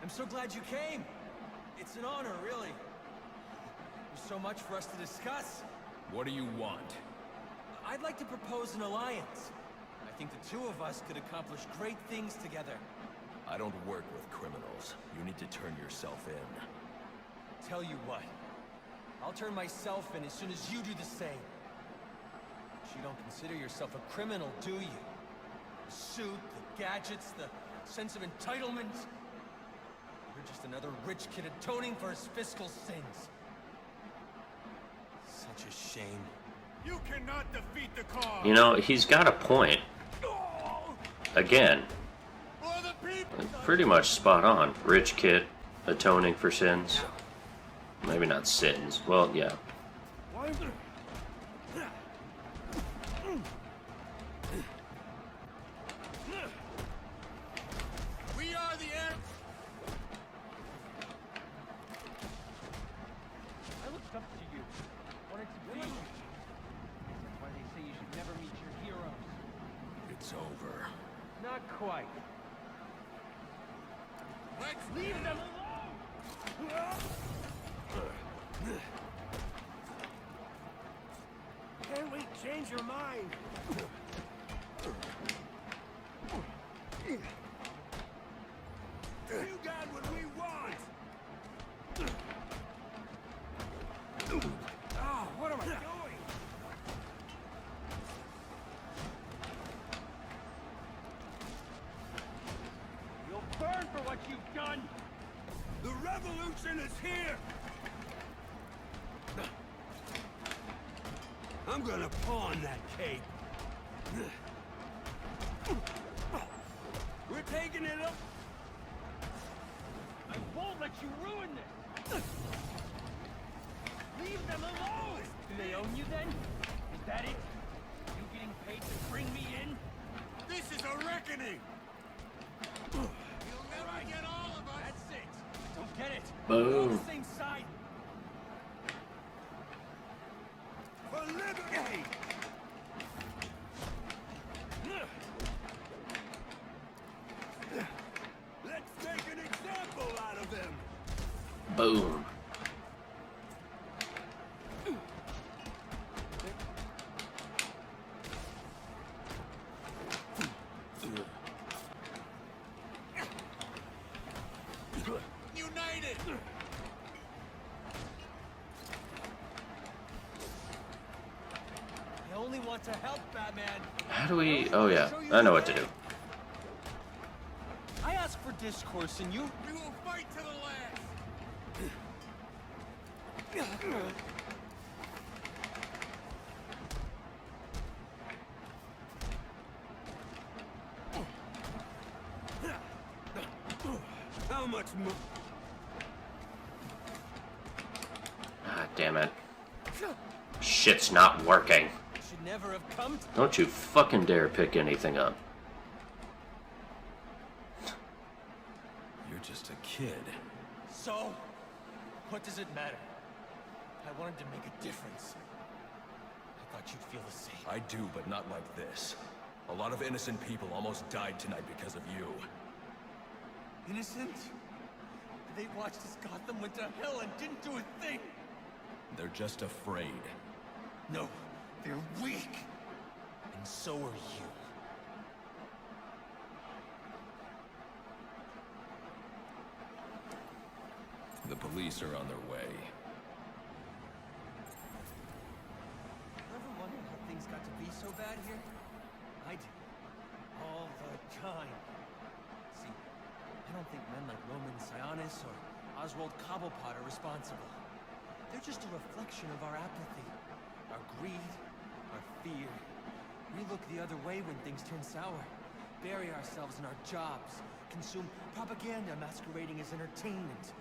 I'm so glad you came. It's an honor, really. There's so much for us to discuss. What do you want? I'd like to propose an alliance. I think the two of us could accomplish great things together. I don't work with criminals. You need to turn yourself in. Tell you what. I'll turn myself in as soon as you do the same. But you don't consider yourself a criminal, do you? The suit, the gadgets, the sense of entitlement. You're just another rich kid atoning for his fiscal sins. Such a shame. You cannot defeat the cause. You know, he's got a point. Again, For the people. pretty much spot on. Rich kid atoning for sins. Maybe not sins. Well, yeah. We are the air. I looked up to you. Wanted to be you. That's why they say you should never meet your heroes. It's over. Not quite. Let's Leave them alone! Can we change your mind? You got what we want. Oh, what am I doing? You'll burn for what you've done! The revolution is here. I'm gonna pawn that cape. We're taking it up. I won't let you ruin this! Leave them alone! Do they own you then? Is that it? You getting paid to bring me in? This is a reckoning. You'll never get all of us. That's it! Don't get it! Boom. We're on the same side! For liberty. Let's make an example out of them. Boom. United. I only want to help, Batman! How do we... Oh, yeah. I know what to do. I ask for discourse and you... We will fight to the last. How much more? Ah, damn it. Shit's not working. should never have come to... Don't you fucking dare pick anything up. You're just a kid. So, what does it matter? I wanted to make a difference. I thought you'd feel the same. I do, but not like this. A lot of innocent people almost died tonight because of you. Innocent? They watched as Gotham went to hell and didn't do a thing! They're just afraid. No, they're weak! And so are you. The police are on their way. Ever wondered how things got to be so bad here? I do. All the time. See, I don't think men like Roman Sionis or Oswald Cobblepot are responsible. They're just a reflection of our apathy, our greed, our fear. We look the other way when things turn sour, bury ourselves in our jobs, consume propaganda masquerading as entertainment.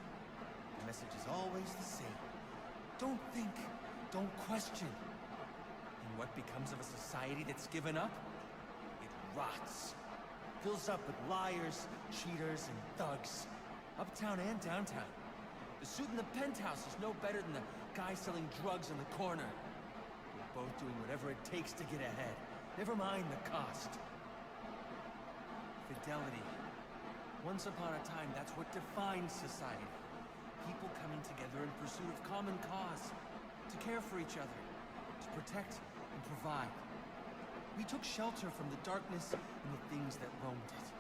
The message is always the same. Don't think, don't question. And what becomes of a society that's given up? It rots. Fills up with liars, cheaters, and thugs. Uptown and downtown. The suit in the penthouse is no better than the guy selling drugs on the corner. We're both doing whatever it takes to get ahead. Never mind the cost. Fidelity. Once upon a time, that's what defined society. People coming together in pursuit of common cause, to care for each other, to protect and provide. We took shelter from the darkness and the things that roamed it.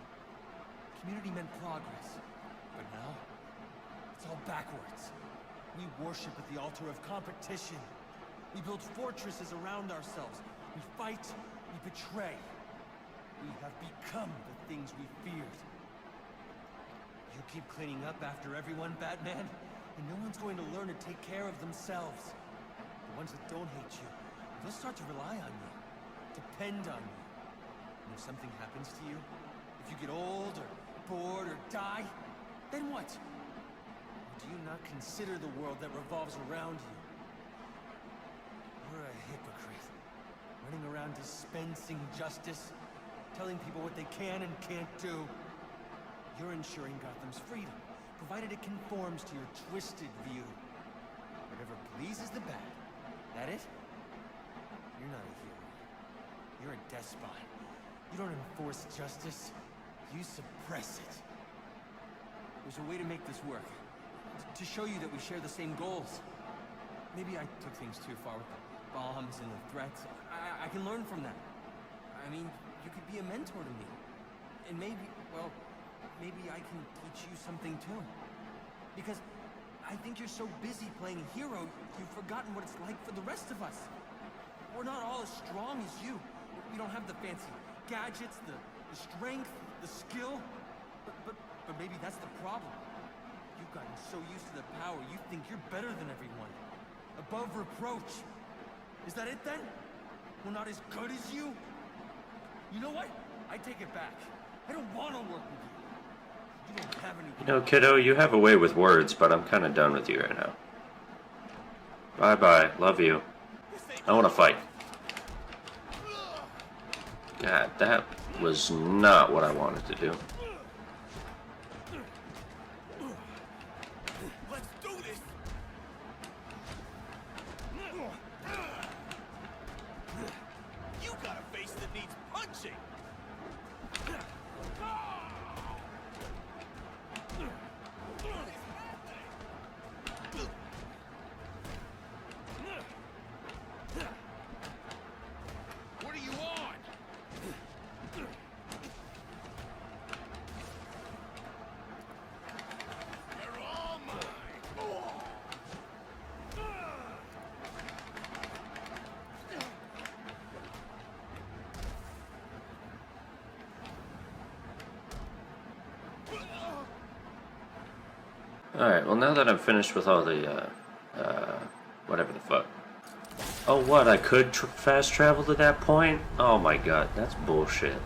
Community meant progress, but now, it's all backwards. We worship at the altar of competition. We build fortresses around ourselves. We fight, we betray. We have become the things we feared. You keep cleaning up after everyone, Batman, and no one's going to learn to take care of themselves. The ones that don't hate you, they'll start to rely on you, depend on you. And if something happens to you, if you get old or bored or die, then what? Or do you not consider the world that revolves around you? You're a hypocrite, running around dispensing justice, telling people what they can and can't do. You're ensuring Gotham's freedom, provided it conforms to your twisted view. Whatever pleases the bat. That it? You're not a hero. You're a despot. You don't enforce justice. You suppress it. There's a way to make this work. To show you that we share the same goals. Maybe I took things too far with the bombs and the threats. I can learn from that. I mean, you could be a mentor to me. And maybe, well, maybe I can teach you something too. Because I think you're so busy playing a hero, you've forgotten what it's like for the rest of us. We're not all as strong as you. We don't have the fancy gadgets, the strength, the skill. But maybe that's the problem. You've gotten so used to the power, you think you're better than everyone. Above reproach. Is that it then? We're not as good as you? You know what? I take it back. I don't want to work with you. You don't have any... You know, kiddo, you have a way with words, but I'm kind of done with you right now. Bye-bye. Love you. I want to fight. God, that was not what I wanted to do. Let's do this. You got a face that needs punching. What are you on? You're all mine. Alright, well now that I'm finished with all the, whatever the fuck. Oh, what? I could fast travel to that point? Oh my god, that's bullshit.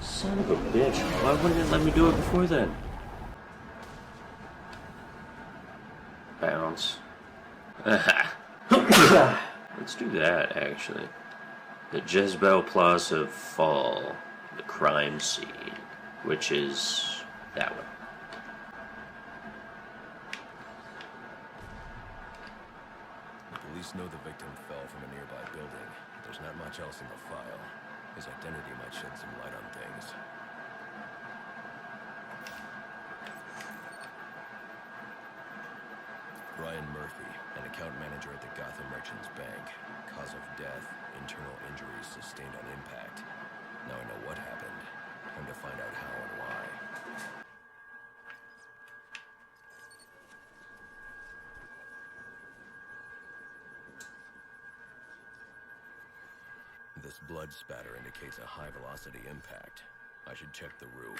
Son of a bitch. Why wouldn't it let me do it before then? Bounce. Let's do that, actually. The Jezebel Plaza Fall. The crime scene. Which is that one. Police know the victim fell from a nearby building. There's not much else in the file. His identity might shed some light on things. Brian Murphy, an account manager at the Gotham Merchants Bank. Cause of death, internal injuries sustained on impact. Now I know what happened. Time to find out how and why. This blood spatter indicates a high-velocity impact. I should check the roof.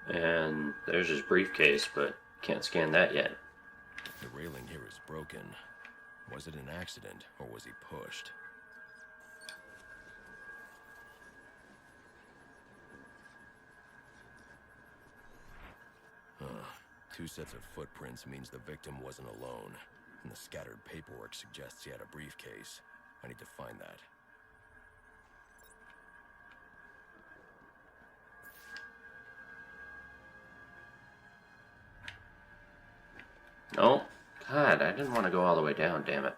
And there's his briefcase, but can't scan that yet. The railing here is broken. Was it an accident, or was he pushed? Two sets of footprints means the victim wasn't alone, and the scattered paperwork suggests he had a briefcase. I need to find that. God, I didn't want to go all the way down, damn it.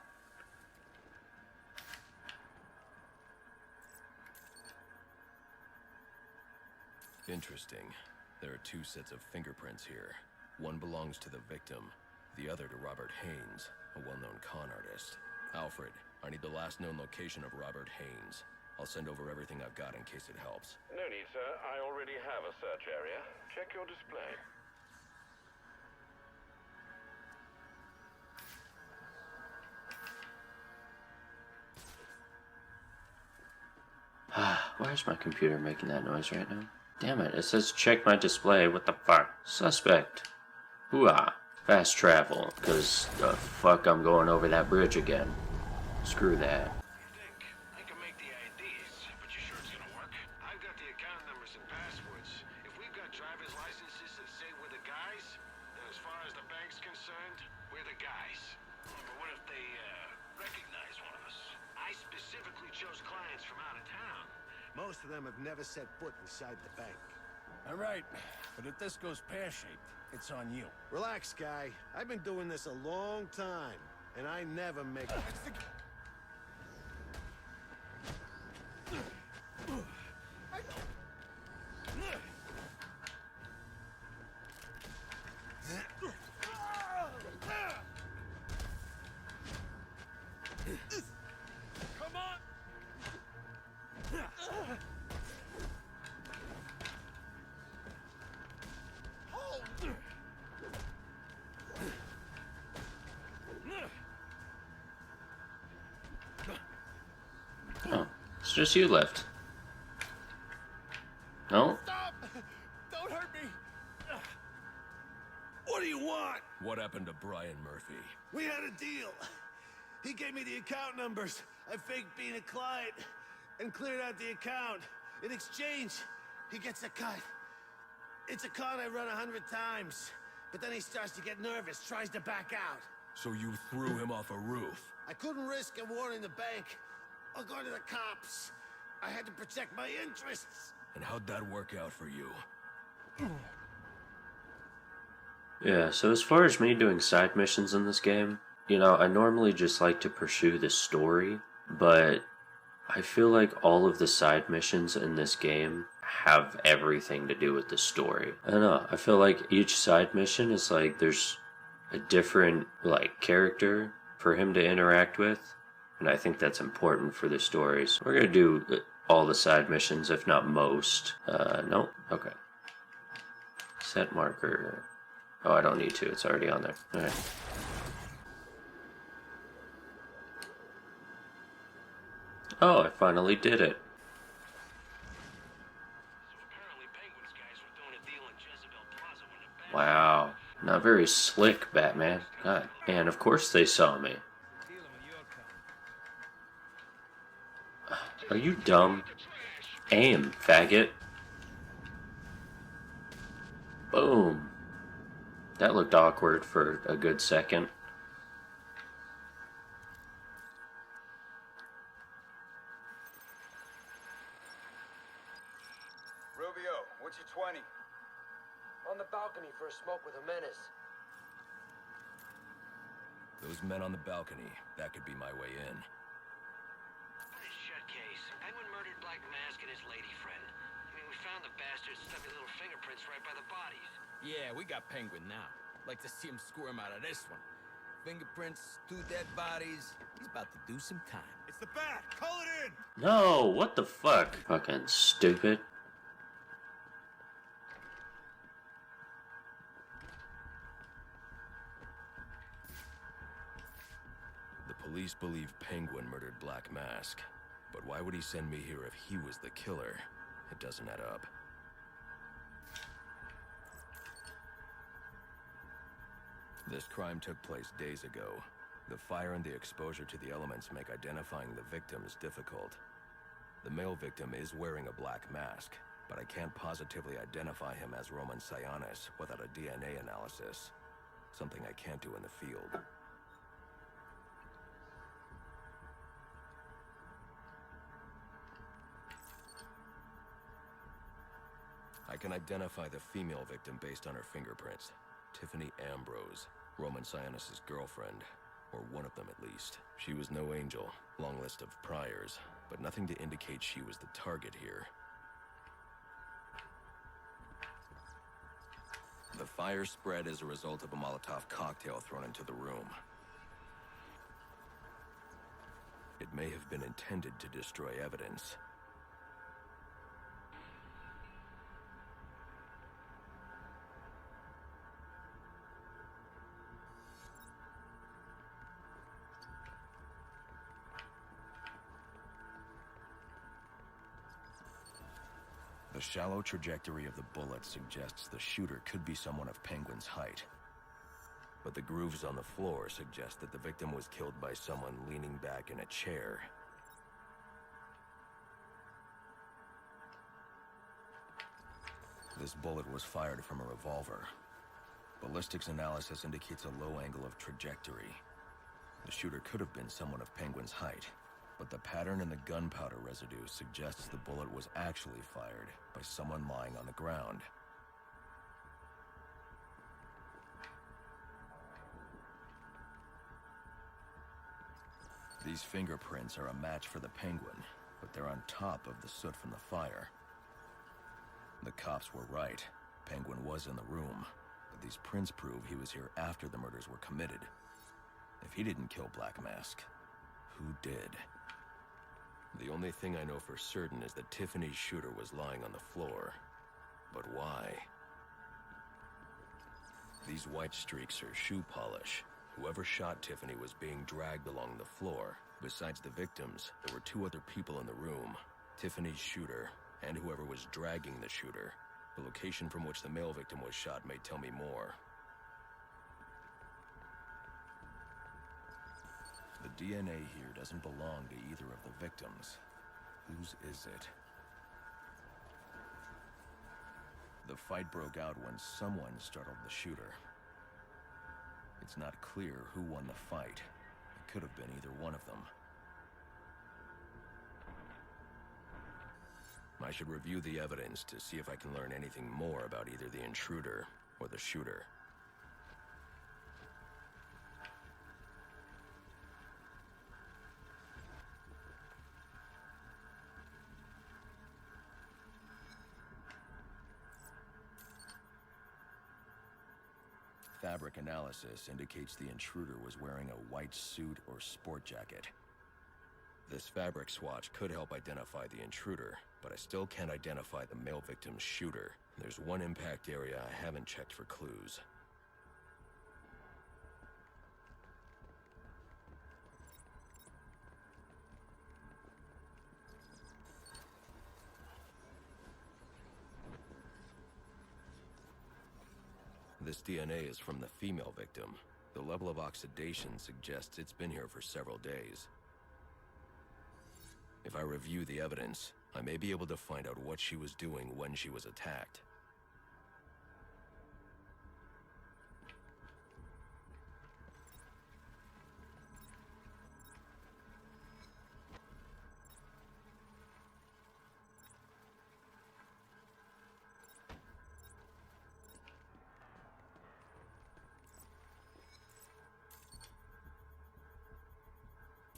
Interesting. There are 2 sets of fingerprints here. One belongs to the victim, the other to Robert Haynes, a well-known con artist. Alfred, I need the last known location of Robert Haynes. I'll send over everything I've got in case it helps. No need, sir. I already have a search area. Check your display. Why is my computer making that noise right now? Damn it, it says check my display, what the fuck? Suspect. Hooah. Fast travel, cause the fuck I'm going over that bridge again. Screw that. I can make the IDs, but you sure it's gonna work? I've got the account numbers and passwords. If we've got driver's licenses that say we're the guys, then as far as the bank's concerned, we're the guys. But what if they, recognize one of us? I specifically chose clients from out of town. Most of them have never set foot inside the bank. All right, but if this goes pear-shaped, it's on you. Relax, guy. I've been doing this a long time, and I never make... Come on! Oh, it's just you left. No? Stop! Don't hurt me! What do you want? What happened to Brian Murphy? We had a deal. He gave me the account numbers. I faked being a client and cleared out the account. In exchange, he gets a cut. It's a con I run 100 times. But then he starts to get nervous, tries to back out. So you threw him off a roof? I couldn't risk him warning the bank or going to the cops. I had to protect my interests. And how'd that work out for you? Yeah, so as far as me doing side missions in this game, you know, I normally just like to pursue the story, but I feel like all of the side missions in this game have everything to do with the story. I don't know, I feel like each side mission is like there's a different, like, character for him to interact with, and I think that's important for the story. So we're gonna do all the side missions, if not most. Nope, okay. Set marker. Oh, I don't need to, it's already on there. Alright. Oh, I finally did it. Wow. Not very slick, Batman. God. And of course they saw me. Are you dumb? Aim, faggot. Boom. That looked awkward for a good second. Rubio, what's your 20? On the balcony for a smoke with a menace. Those men on the balcony, that could be my way in. Shut case. Penguin murdered Black Mask and his lady friend. I mean, we found the bastard's stubby little fingerprints right by the bodies. Yeah, we got Penguin now. Like to see him squirm out of this one. Fingerprints, 2 dead bodies. He's about to do some time. It's the bat. Call it in. No, what the fuck? Fucking stupid. The police believe Penguin murdered Black Mask. But why would he send me here if he was the killer? It doesn't add up. This crime took place days ago. The fire and the exposure to the elements make identifying the victims difficult. The male victim is wearing a black mask, but I can't positively identify him as Roman Sionis without a DNA analysis. Something I can't do in the field. I can identify the female victim based on her fingerprints. Tiffany Ambrose. Roman Sionis' girlfriend, or one of them at least. She was no angel, long list of priors, but nothing to indicate she was the target here. The fire spread as a result of a Molotov cocktail thrown into the room. It may have been intended to destroy evidence. The shallow trajectory of the bullet suggests the shooter could be someone of Penguin's height. But the grooves on the floor suggest that the victim was killed by someone leaning back in a chair. This bullet was fired from a revolver. Ballistics analysis indicates a low angle of trajectory. The shooter could have been someone of Penguin's height, but the pattern in the gunpowder residue suggests the bullet was actually fired by someone lying on the ground. These fingerprints are a match for the Penguin, but they're on top of the soot from the fire. The cops were right. Penguin was in the room, but these prints prove he was here after the murders were committed. If he didn't kill Black Mask, who did? The only thing I know for certain is that Tiffany's shooter was lying on the floor. But why? These white streaks are shoe polish. Whoever shot Tiffany was being dragged along the floor. Besides the victims, there were two other people in the room. Tiffany's shooter, and whoever was dragging the shooter. The location from which the male victim was shot may tell me more. The DNA here doesn't belong to either of the victims. Whose is it? The fight broke out when someone startled the shooter. It's not clear who won the fight. It could have been either one of them. I should review the evidence to see if I can learn anything more about either the intruder or the shooter. Fabric analysis indicates the intruder was wearing a white suit or sport jacket. This fabric swatch could help identify the intruder, but I still can't identify the male victim's shooter. There's one impact area I haven't checked for clues. This DNA is from the female victim. The level of oxidation suggests it's been here for several days. If I review the evidence, I may be able to find out what she was doing when she was attacked.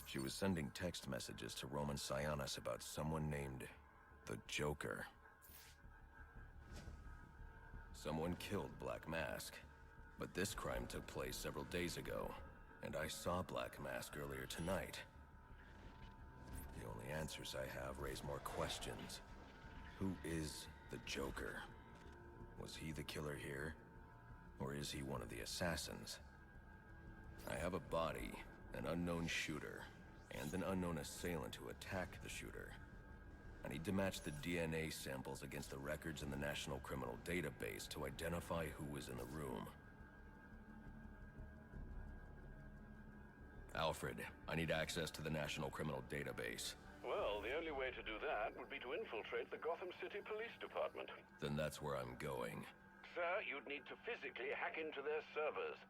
She was sending text messages to Roman Sionis about someone named the Joker. Someone killed Black Mask, but this crime took place several days ago, and I saw Black Mask earlier tonight. The only answers I have raise more questions. Who is the Joker? Was he the killer here, or is he one of the assassins? I have a body, an unknown shooter, and an unknown assailant who attacked the shooter. I need to match the DNA samples against the records in the National Criminal Database to identify who was in the room. Alfred, I need access to the National Criminal Database. Well, the only way to do that would be to infiltrate the Gotham City Police Department. Then that's where I'm going. Sir, you'd need to physically hack into their servers.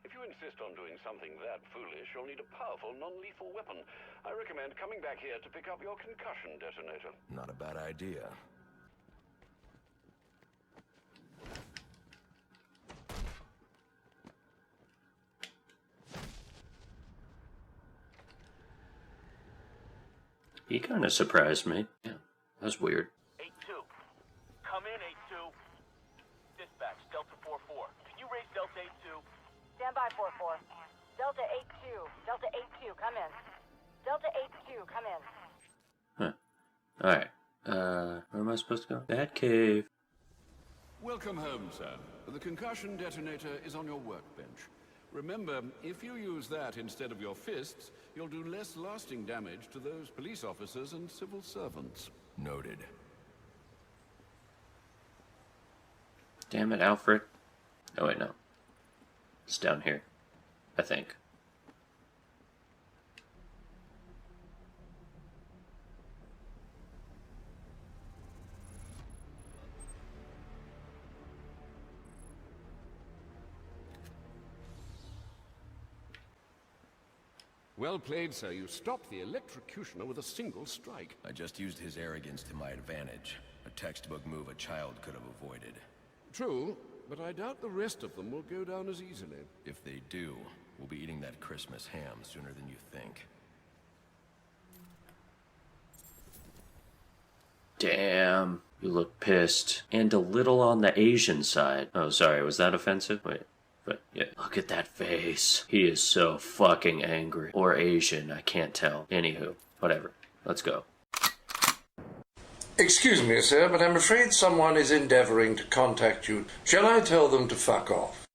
If you insist on doing something that foolish, you'll need a powerful, non-lethal weapon. I recommend coming back here to pick up your concussion detonator. Not a bad idea. He kind of surprised me. Yeah, that was weird. 8-2. Come in, 8-2. Dispatch, Delta 4-4. Can you raise Delta 8-2? Stand by 4-4. Delta 8-2. Delta 8-2, come in. Delta 8-2, come in. Huh. Alright. Where am I supposed to go? That cave. Welcome home, sir. The concussion detonator is on your workbench. Remember, if you use that instead of your fists, you'll do less lasting damage to those police officers and civil servants. Noted. Damn it, Alfred. Oh, wait, no. It's down here. I think. Well played, sir. You stopped the electrocutioner with a single strike. I just used his arrogance to my advantage. A textbook move a child could have avoided. True, but I doubt the rest of them will go down as easily. If they do, we'll be eating that Christmas ham sooner than you think. Damn. You look pissed. And a little on the Asian side. Oh, sorry. Was that offensive? Wait. But, yeah. Look at that face. He is so fucking angry. Or Asian. I can't tell. Anywho. Whatever. Let's go. Excuse me, sir, but I'm afraid someone is endeavoring to contact you. Shall I tell them to fuck off?